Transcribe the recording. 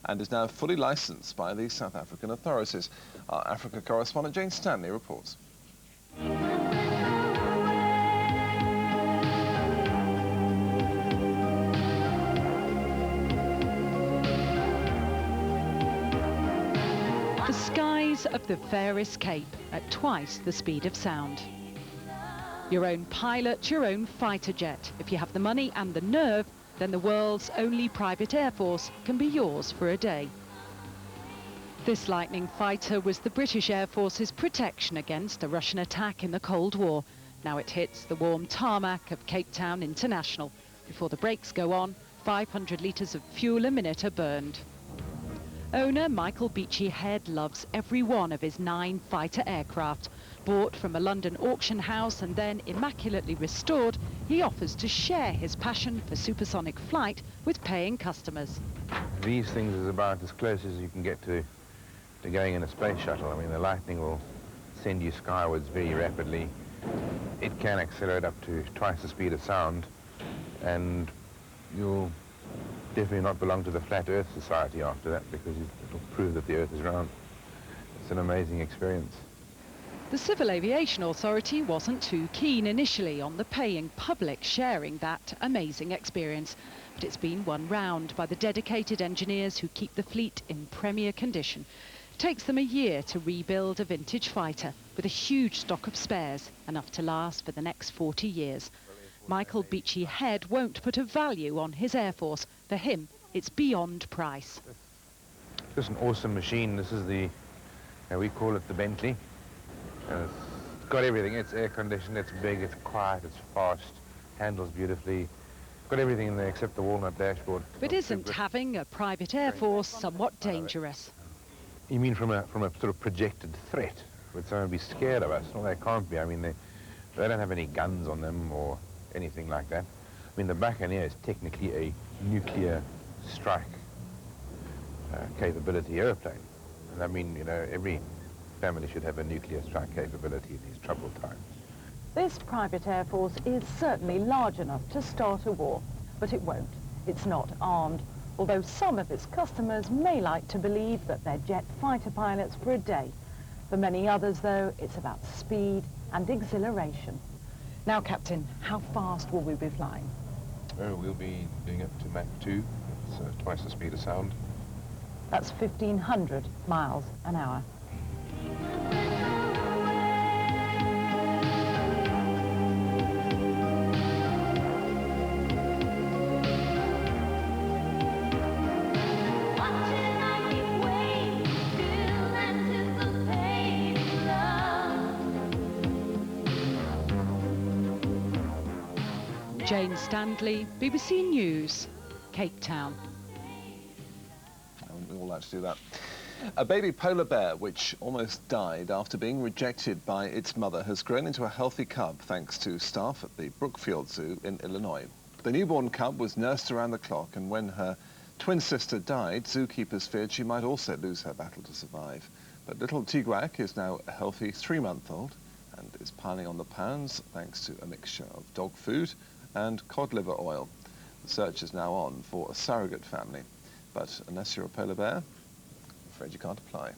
and is now fully licensed by the South African authorities. Our Africa correspondent Jane Stanley reports. The skies of the fairest cape at twice the speed of sound. Your own pilot, your own fighter jet. If you have the money and the nerve, then the world's only private air force can be yours for a day. This Lightning fighter was the British Air Force's protection against a Russian attack in the Cold War. Now it hits the warm tarmac of Cape Town International. Before the brakes go on, 500 litres of fuel a minute are burned. Owner Michael Beachy Head loves every one of his 9 fighter aircraft. Bought from a London auction house and then immaculately restored, he offers to share his passion for supersonic flight with paying customers. These things is about as close as you can get to going in a space shuttle. I mean, the Lightning will send you skywards very rapidly. It can accelerate up to twice the speed of sound, and you'll definitely not belong to the Flat Earth Society after that, because it'll prove that the Earth is round. It's an amazing experience. The Civil Aviation Authority wasn't too keen initially on the paying public sharing that amazing experience, but it's been won round by the dedicated engineers who keep the fleet in premier condition. It takes them a year to rebuild a vintage fighter with a huge stock of spares, enough to last for the next 40 years. Michael Beachy Head won't put a value on his Air Force. For him, it's beyond price. It's an awesome machine. This is the, we call it the Bentley. And it's got everything. It's air conditioned, it's big, it's quiet, it's fast, handles beautifully. Got everything in there except the walnut dashboard. But isn't having a private Air Force somewhat dangerous? You mean from a sort of projected threat? Would someone be scared of us? Well, they can't be. I mean, they don't have any guns on them or anything like that. I mean, the Buccaneer is technically a nuclear strike capability airplane. And I mean, every family should have a nuclear strike capability in these troubled times. This private Air Force is certainly large enough to start a war, but it won't. It's not armed, although some of its customers may like to believe that they're jet fighter pilots for a day. For many others, though, it's about speed and exhilaration. Now, Captain, how fast will we be flying? Oh, we'll be doing up to Mach 2, so twice the speed of sound. That's 1,500 miles an hour. Jane Stanley, BBC News, Cape Town. We all like to do that. A baby polar bear, which almost died after being rejected by its mother, has grown into a healthy cub thanks to staff at the Brookfield Zoo in Illinois. The newborn cub was nursed around the clock, and when her twin sister died, zookeepers feared she might also lose her battle to survive. But little Tigwak is now a healthy 3-month-old and is piling on the pounds thanks to a mixture of dog food and cod liver oil. The search is now on for a surrogate family, but unless you're a polar bear, I'm afraid you can't apply.